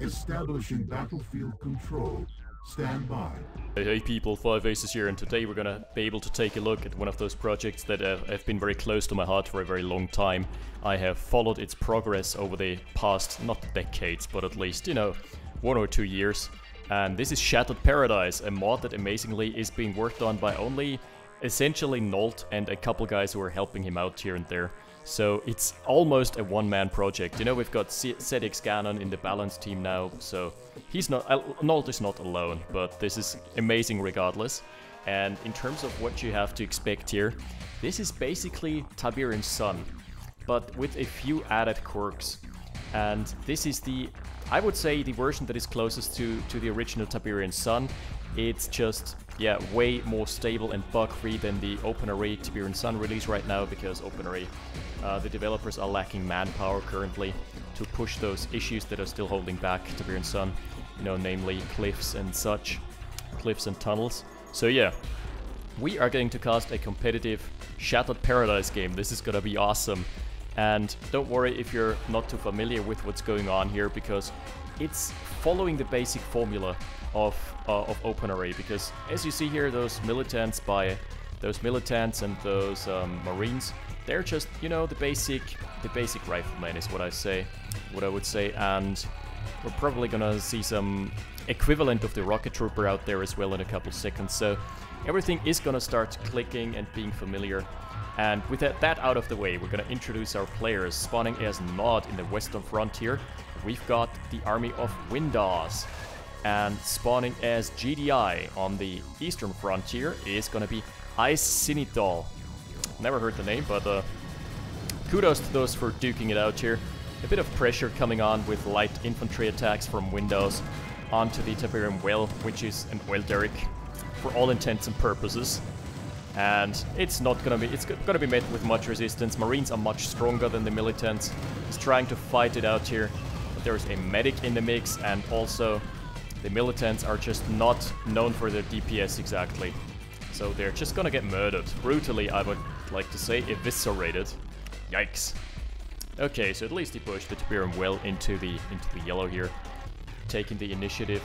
Establishing battlefield control. Stand by. Hey people, 5Aces here, and today we're gonna be able to take a look at one of those projects that have been very close to my heart for a very long time. I have followed its progress over the past, not decades, but at least, you know, 1 or 2 years. And this is Shattered Paradise, a mod that amazingly is being worked on by only essentially Nolt and a couple guys who are helping him out here and there. So it's almost a one-man project. You know, we've got ZX Ganon in the balance team now, so he's not, Nolt is not alone, but this is amazing regardless. And in terms of what you have to expect here, this is basically Tiberium's Sun, but with a few added quirks. And this is the, I would say, the version that is closest to the original Tiberium Sun. It's just, yeah, way more stable and bug-free than the OpenRA Tiberium Sun release right now, because OpenRA, the developers are lacking manpower currently to push those issues that are still holding back Tiberium Sun, you know, namely cliffs and such, cliffs and tunnels. So yeah, we are going to cast a competitive Shattered Paradise game. This is gonna be awesome. And don't worry if you're not too familiar with what's going on here, because it's following the basic formula of OpenRA, because as you see here, those militants and those marines, they're just, you know, the basic rifleman is what I would say, and we're probably gonna see some equivalent of the rocket trooper out there as well in a couple seconds. So everything is gonna start clicking and being familiar. And with that out of the way, we're gonna introduce our players. Spawning as Nod in the western frontier, we've got the army of Windawz. And spawning as GDI on the eastern frontier is gonna be Icesinithol. Never heard the name, but kudos to those for duking it out here. A bit of pressure coming on with light infantry attacks from Windawz onto the Tiberium well, which is an oil derrick for all intents and purposes. And it's gonna be met with much resistance. Marines are much stronger than the militants. He's trying to fight it out here, but there's a medic in the mix, and also the militants are just not known for their DPS exactly. So they're just gonna get murdered. Brutally, I would like to say, eviscerated. Yikes. Okay, so at least he pushed the Tiberium well into the yellow here, taking the initiative.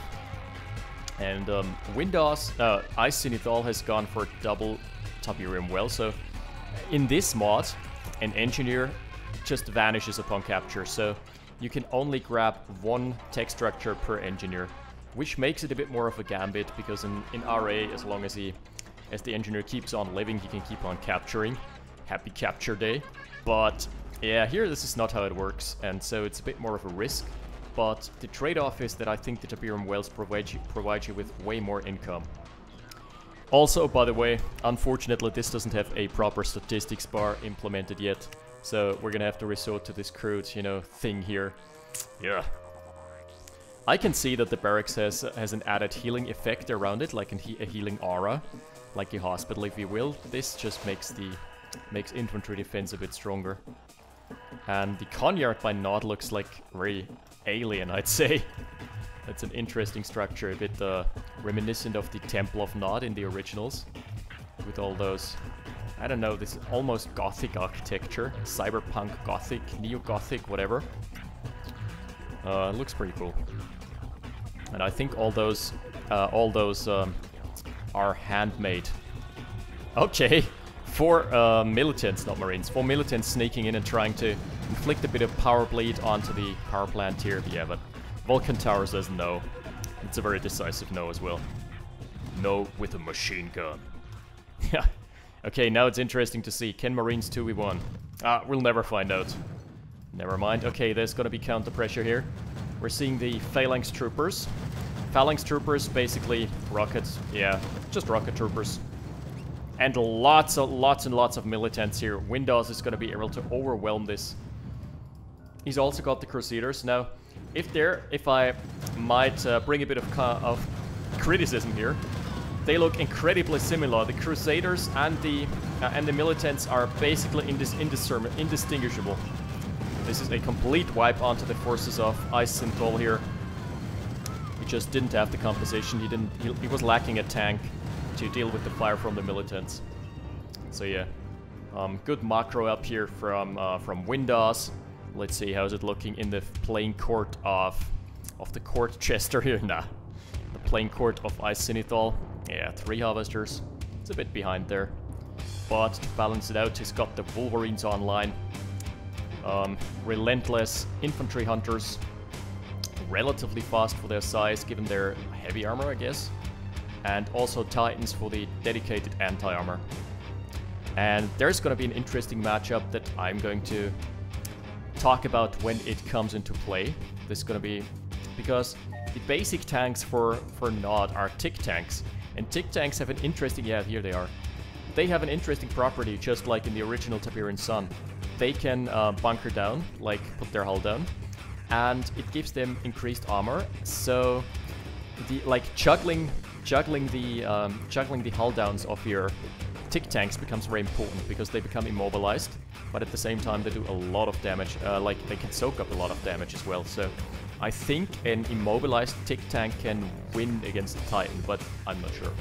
And Windawz, Icesinithol has gone for double Tiberium well, so in this mod, an engineer just vanishes upon capture, so you can only grab one tech structure per engineer, which makes it a bit more of a gambit, because in RA, as long as the engineer keeps on living, he can keep on capturing. Happy capture day. But yeah, here this is not how it works, and so it's a bit more of a risk. But the trade-off is that I think the Tiberium wells provide you with way more income. Also, by the way, unfortunately this doesn't have a proper statistics bar implemented yet, so we're gonna have to resort to this crude, you know, thing here. Yeah. I can see that the barracks has an added healing effect around it, like a healing aura, like a hospital if you will. This just makes infantry defense a bit stronger. And the Conyard by Nod looks like very alien, I'd say. That's an interesting structure, a bit reminiscent of the Temple of Nod in the originals, with all those, I don't know, this almost gothic architecture, cyberpunk gothic, neo-gothic, whatever. It looks pretty cool. And I think all those are handmade. Okay, 4 militants, not marines, 4 militants sneaking in and trying to inflict a bit of power bleed onto the power plant here. Yeah, but Vulcan Tower says no. It's a very decisive no as well. No with a machine gun. Yeah. Okay, now it's interesting to see. Can Marines 2v1? We'll never find out. Never mind. Okay, there's gonna be counter pressure here. We're seeing the Phalanx Troopers. Phalanx Troopers, basically rockets. Yeah, just rocket troopers. And lots and lots of militants here. Windawz is gonna be able to overwhelm this. He's also got the Crusaders. Now, if I might bring a bit of criticism here, they look incredibly similar. The Crusaders and the militants are basically indistinguishable. This is a complete wipe onto the forces of Icesinithol here. He just didn't have the composition. He was lacking a tank to deal with the fire from the militants. So yeah, good macro up here from Windawz. Let's see how's it looking in the playing court of the court Chester here. Nah. The playing court of Icesinithol. Yeah, 3 harvesters. It's a bit behind there. But to balance it out, he's got the Wolverines online. Relentless infantry hunters. Relatively fast for their size, given their heavy armor, I guess. And also Titans for the dedicated anti-armor. And there's going to be an interesting matchup that I'm going to talk about when it comes into play. This is going to be... because the basic tanks for Nod are tick tanks. And tick tanks have an interesting... yeah, here they are. They have an interesting property, just like in the original Tiberium Sun. They can bunker down, like put their hull down. And it gives them increased armor, so the juggling the hull downs of your tick tanks becomes very important because they become immobilized, but at the same time they do a lot of damage. Like they can soak up a lot of damage as well. So I think an immobilized tick tank can win against the Titan, but I'm not sure.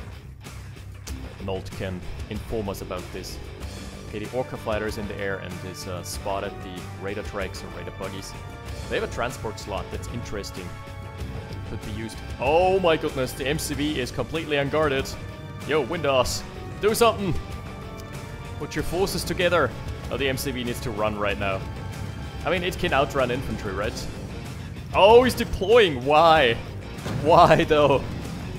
Nolt can inform us about this. Okay, the Orca fighter is in the air and is spotted the radar trikes or radar buggies. They have a transport slot that's interesting. Could be used. Oh my goodness, the MCV is completely unguarded. Yo, Windawz, do something! Put your forces together. Oh, the MCV needs to run right now. I mean, it can outrun infantry, right? Oh, he's deploying! Why? Why, though?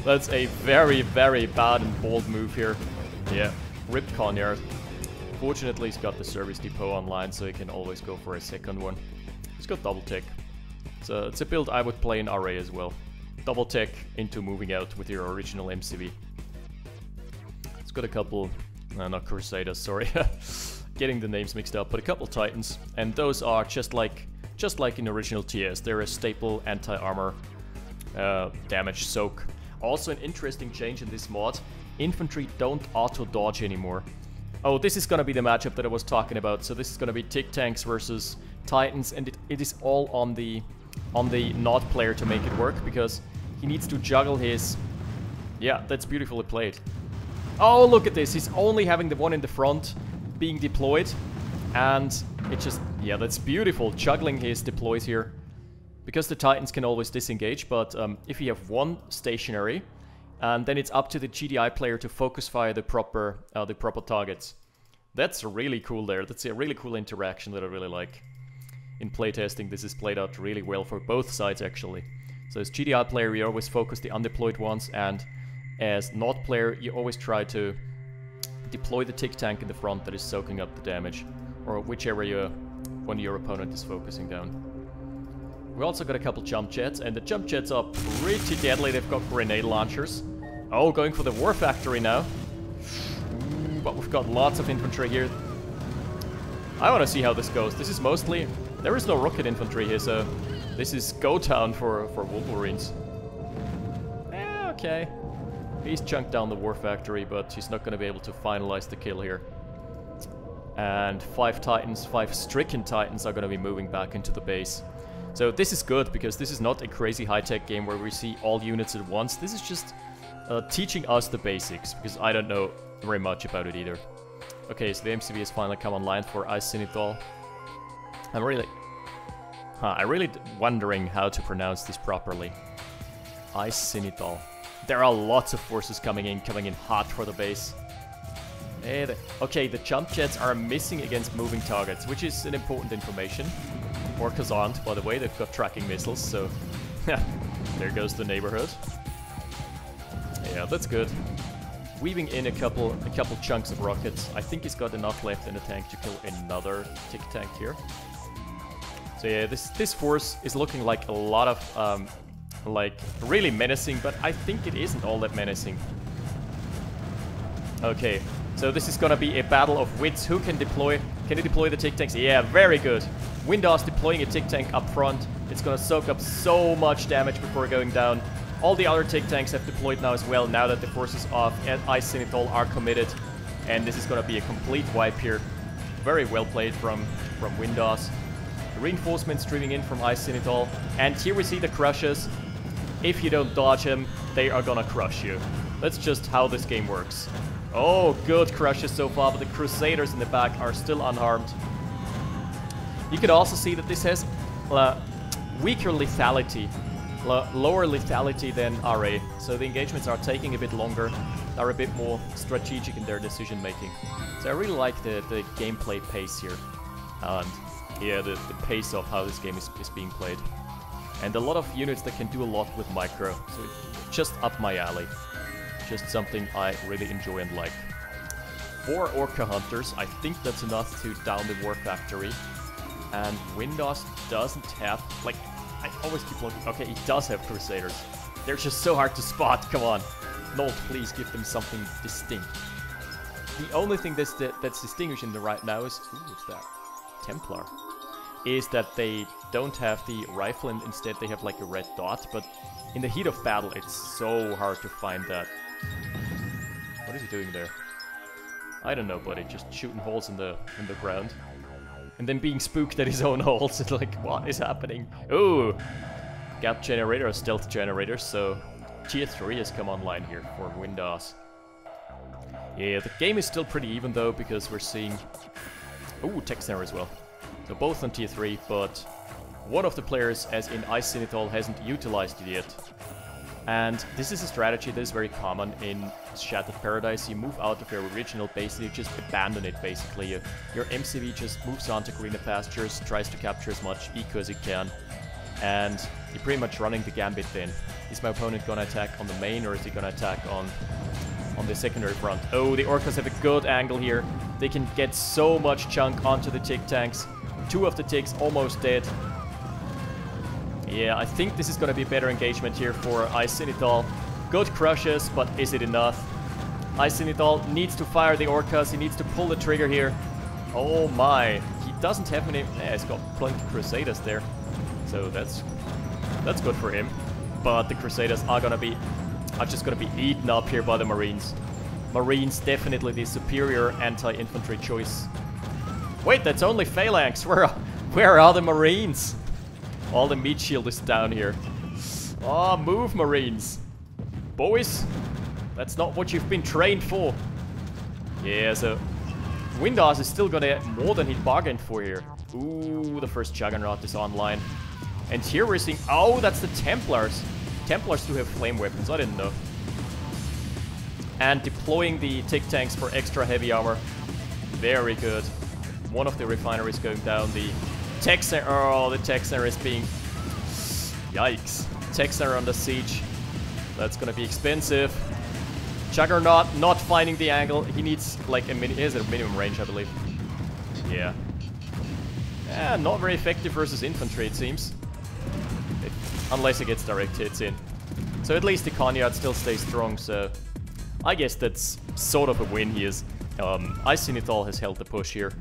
That's a very, very bad and bold move here. Yeah, rip Conyard. Fortunately, he's got the service depot online, so he can always go for a second one. He's got double tech. So it's a build I would play in RA as well. Double tech into moving out with your original MCV. It's got a couple, not Crusaders, sorry. Getting the names mixed up, but a couple Titans. And those are just like in original TS. They're a staple anti-armor damage soak. Also an interesting change in this mod. Infantry don't auto-dodge anymore. Oh, this is gonna be the matchup that I was talking about. So this is gonna be tick tanks versus Titans, and it is all on the Nod player to make it work, because he needs to juggle his... Yeah, that's beautifully played. Oh, look at this. He's only having the one in the front being deployed, and it just... Yeah, that's beautiful. Juggling his deploys here. Because the Titans can always disengage, but if you have one stationary, then it's up to the GDI player to focus fire the proper targets. That's really cool there. That's a really cool interaction that I really like. In playtesting, this is played out really well for both sides, actually. So as GDI player, you always focus the undeployed ones, and as Nod player, you always try to deploy the tick tank in the front that is soaking up the damage, or whichever one your opponent is focusing down. We also got a couple jump jets, and the jump jets are pretty deadly. They've got grenade launchers. Oh, going for the war factory now. But we've got lots of infantry here. I want to see how this goes. This is mostly... There is no rocket infantry here, so this is go town for Wolverines. Yeah, okay. He's chunked down the war factory, but he's not going to be able to finalize the kill here. And 5 Titans, 5 stricken Titans are going to be moving back into the base. So this is good, because this is not a crazy high-tech game where we see all units at once. This is just teaching us the basics, because I don't know very much about it either. Okay, so the MCV has finally come online for Icesinithol. I'm really wondering how to pronounce this properly. Icesinithol. There are lots of forces coming in hot for the base. Okay, the jump jets are missing against moving targets, which is an important information. Orcas aren't, by the way. They've got tracking missiles, so there goes the neighborhood. Yeah, that's good. Weaving in a couple chunks of rockets. I think he's got enough left in the tank to kill another tick tank here. So yeah, this force is looking like a lot of like really menacing, but I think it isn't all that menacing. Okay, so this is gonna be a battle of wits. Who can deploy? Can he deploy the tick tanks? Yeah, very good. Windawz deploying a tick tank up front. It's gonna soak up so much damage before going down. All the other tick tanks have deployed now as well, now that the forces of Icesinithol are committed. And this is gonna be a complete wipe here. Very well played from Windawz. Reinforcements streaming in from Icesinithol. And here we see the crushes. If you don't dodge him, they are gonna crush you. That's just how this game works. Oh, good crushes so far, but the Crusaders in the back are still unharmed. You could also see that this has weaker lethality. lower lethality than RA, so the engagements are taking a bit longer, are a bit more strategic in their decision making. So I really like the gameplay pace here, and yeah, the pace of how this game is being played. And a lot of units that can do a lot with micro, so it's just up my alley. Just something I really enjoy and like. 4 Orca Hunters, I think that's enough to down the War Factory. And Windawz doesn't have, like, I always keep looking, okay, he does have Crusaders. They're just so hard to spot, come on. Nolt, please give them something distinct. The only thing that's distinguishing them right now is, ooh, what's that? Templar. Is that they don't have the rifle and instead they have like a red dot, but in the heat of battle it's so hard to find that. What is he doing there? I don't know, buddy, just shooting holes in the ground. And then being spooked at his own holes. It's like, what is happening? Ooh! Gap generator or stealth generator, so tier 3 has come online here for Windawz. Yeah, the game is still pretty even though, because we're seeing... Ooh, tech center as well. So both on tier 3, but one of the players, as in Icesinithol, hasn't utilized it yet. And this is a strategy that is very common in Shattered Paradise. You move out of your original base and you just abandon it, basically. Your MCV just moves on to greener pastures, tries to capture as much eco as it can. And you're pretty much running the gambit then. Is my opponent gonna attack on the main, or is he gonna attack on the secondary front? Oh, the Orcas have a good angle here. They can get so much chunk onto the tick tanks. 2 of the ticks almost dead. Yeah, I think this is gonna be a better engagement here for Icesinithol. Good crushes, but is it enough? Icesinithol needs to fire the Orcas, he needs to pull the trigger here. Oh my, he doesn't have many... Yeah, he's got plenty of Crusaders there. So that's good for him. But the Crusaders are just gonna be eaten up here by the Marines. Marines definitely the superior anti-infantry choice. Wait, that's only Phalanx. Where are the Marines? All the meat shield is down here. Oh, move, Marines. Boys, that's not what you've been trained for. Yeah, so Windawz is still gonna get more than he bargained for here. Ooh, the first Juggernaut is online. And here we're seeing... Oh, that's the Templars. Templars do have flame weapons, I didn't know. And deploying the tick tanks for extra heavy armor. Very good. One of the refineries going down. The tech center... Oh, the tech center is being... Yikes. Tech center under siege. That's gonna be expensive. Juggernaut not finding the angle. He needs like a minimum range, I believe. Yeah. Yeah, not very effective versus infantry, it seems. Unless it gets direct hits in. So at least the Conyard still stays strong, so... I guess that's sort of a win he is. Icesinithol has held the push here.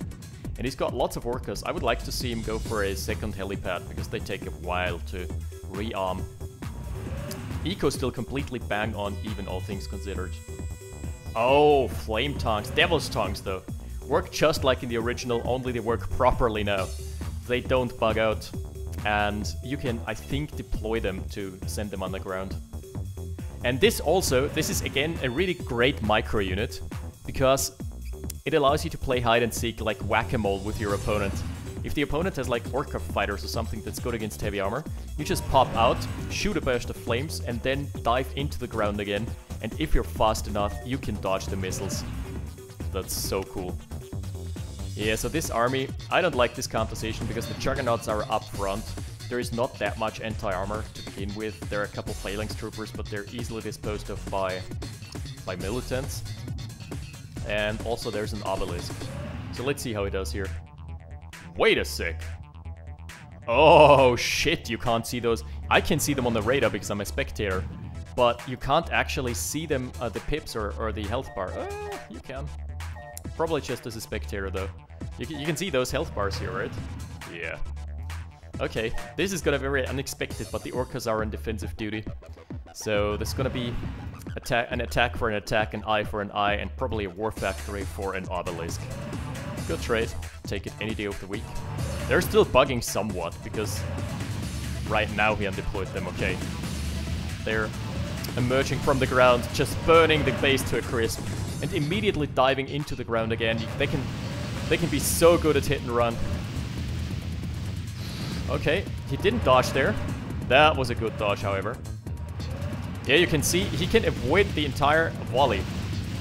And he's got lots of Orcas. I would like to see him go for a second helipad, because they take a while to rearm. Eco still completely bang on, even all things considered. Oh, flame tongues. Devil's tongues, though. Work just like in the original, only they work properly now. They don't bug out. And you can, I think, deploy them to send them underground. And this is again a really great micro unit, because it allows you to play hide and seek like whack-a-mole with your opponent. If the opponent has like Orca fighters or something that's good against heavy armor, you just pop out, shoot a burst of flames, and then dive into the ground again. And if you're fast enough, you can dodge the missiles. That's so cool. Yeah, so this army, I don't like this composition because the Juggernauts are up front. There is not that much anti-armor to begin with. There are a couple Phalanx troopers, but they're easily disposed of by militants. And also there's an obelisk. So let's see how he does here. Wait a sec. Oh shit, you can't see those. I can see them on the radar because I'm a spectator. But you can't actually see them, the pips or the health bar. Oh, you can. Probably just as a spectator though. You can see those health bars here, right? Yeah. Okay, this is gonna be very unexpected, but the Orcas are on defensive duty. So there's gonna be an attack for an attack, an eye for an eye, and probably a war factory for an obelisk. Good trade. Take it any day of the week. They're still bugging somewhat, because right now he undeployed them, okay. They're emerging from the ground, just burning the base to a crisp, and immediately diving into the ground again. They can be so good at hit and run. Okay, he didn't dodge there. That was a good dodge, however. Yeah, you can see he can avoid the entire volley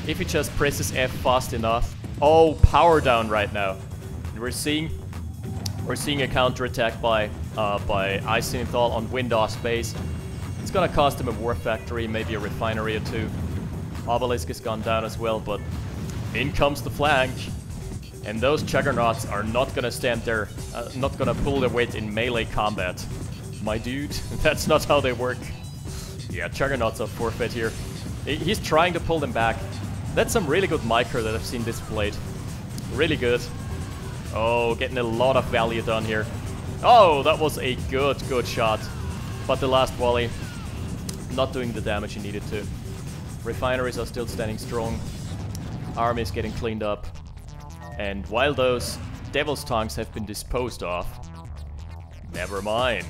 if he just presses F fast enough. Oh, power down right now. And we're seeing a counterattack by Icesinithol on Windawz base. It's gonna cost him a war factory, maybe a refinery or two. Obelisk has gone down as well, but in comes the flank. And those juggernauts are not gonna stand there, not gonna pull their weight in melee combat. My dude, that's not how they work. Yeah, juggernauts are forfeit here. He's trying to pull them back. That's some really good micro that I've seen displayed. Really good. Oh, getting a lot of value done here. Oh, that was a good shot. But the last volley, not doing the damage he needed to. Refineries are still standing strong. Army is getting cleaned up. And while those Devil's Tongues have been disposed of, never mind.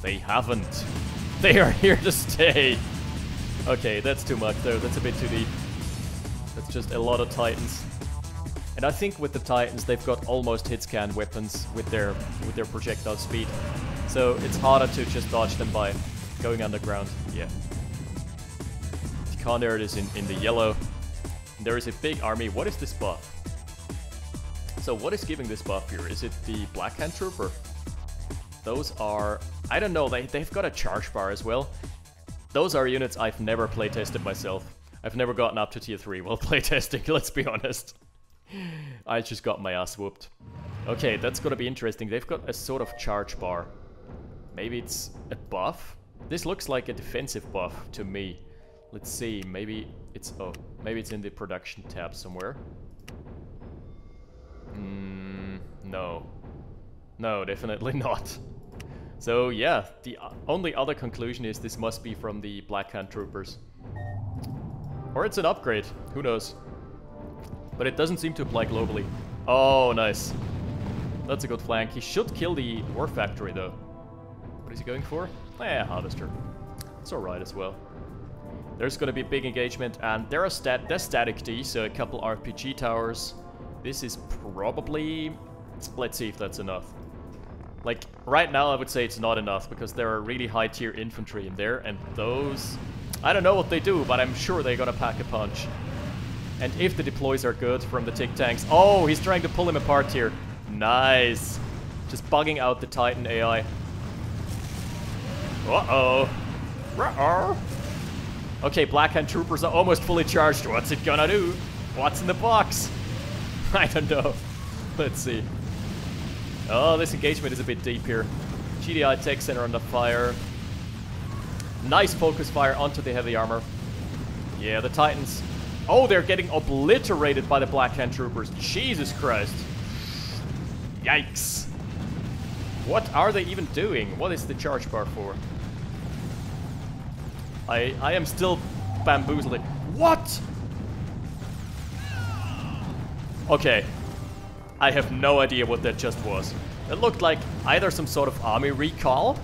They haven't. They are here to stay. Okay, that's too much though. That's a bit too deep. That's just a lot of Titans. And I think with the Titans, they've got almost hit scan weapons with their projectile speed. So it's harder to just dodge them by going underground. Yeah. Condor is in the yellow. And there is a big army. What is this buff? So what is giving this buff here? Is it the Black Hand Trooper? Those are... I don't know, they've got a charge bar as well. Those are units I've never playtested myself. I've never gotten up to tier 3 while playtesting, let's be honest. I just got my ass whooped. Okay, that's gonna be interesting. They've got a sort of charge bar. Maybe it's a buff? This looks like a defensive buff to me. Let's see, maybe it's... oh, maybe it's in the production tab somewhere. No. No, definitely not. So yeah, the only other conclusion is this must be from the Black Hand Troopers. Or it's an upgrade, who knows. But it doesn't seem to apply globally. Oh, nice. That's a good flank. He should kill the War Factory though. What is he going for? Eh, Harvester. It's alright as well. There's gonna be a big engagement, and there's static D, so a couple RPG towers. This is probably... let's see if that's enough. Like, right now I would say it's not enough, because there are really high tier infantry in there, and those... I don't know what they do, but I'm sure they're gonna pack a punch. And if the deploys are good from the Tick Tanks... oh, he's trying to pull him apart here. Nice. Just bugging out the Titan AI. Uh-oh. Uh-oh. Okay, Black Hand Troopers are almost fully charged. What's it gonna do? What's in the box? I don't know. Let's see. Oh, this engagement is a bit deep here. GDI Tech Center under fire. Nice focus fire onto the heavy armor. Yeah, the Titans. Oh, they're getting obliterated by the Black Hand Troopers. Jesus Christ. Yikes. What are they even doing? What is the charge bar for? I am still bamboozled. What? Okay. I have no idea what that just was. It looked like either some sort of army recall,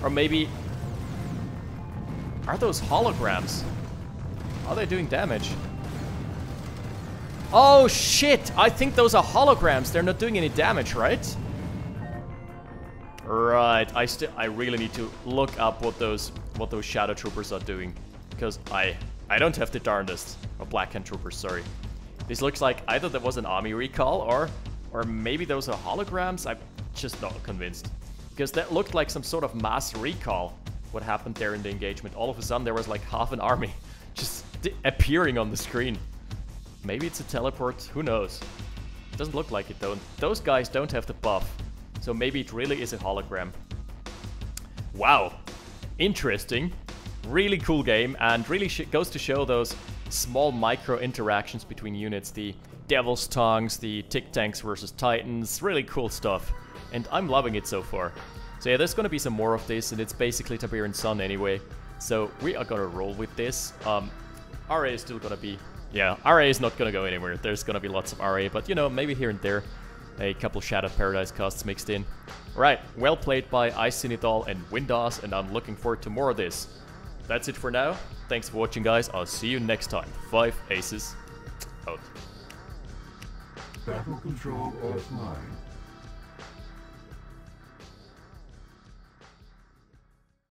or maybe... are those holograms? Are they doing damage? Oh shit! I think those are holograms. They're not doing any damage, right? Right. I really need to look up what those Shadow Troopers are doing, because I don't have the darndest. Or Black Hand Troopers, sorry. This looks like either there was an army recall, or maybe those are holograms. I'm just not convinced, because that looked like some sort of mass recall. What happened there in the engagement? All of a sudden there was like half an army just appearing on the screen. Maybe it's a teleport. Who knows? It doesn't look like it though. Those guys don't have the buff, so maybe it really is a hologram. Wow, interesting. Really cool game, and really goes to show those small micro interactions between units. The Devil's Tongues, the Tick Tanks versus Titans. Really cool stuff, and I'm loving it so far. So yeah, there's gonna be some more of this, and it's basically Tiberium Sun anyway. So we are gonna roll with this. RA is still gonna be... yeah, RA is not gonna go anywhere. There's gonna be lots of RA, but you know, maybe here and there a couple Shattered Paradise casts mixed in. Alright, well played by Icesinithol and Windawz, and I'm looking forward to more of this. That's it for now. Thanks for watching, guys. I'll see you next time. 5 Aces out. Battle control offline.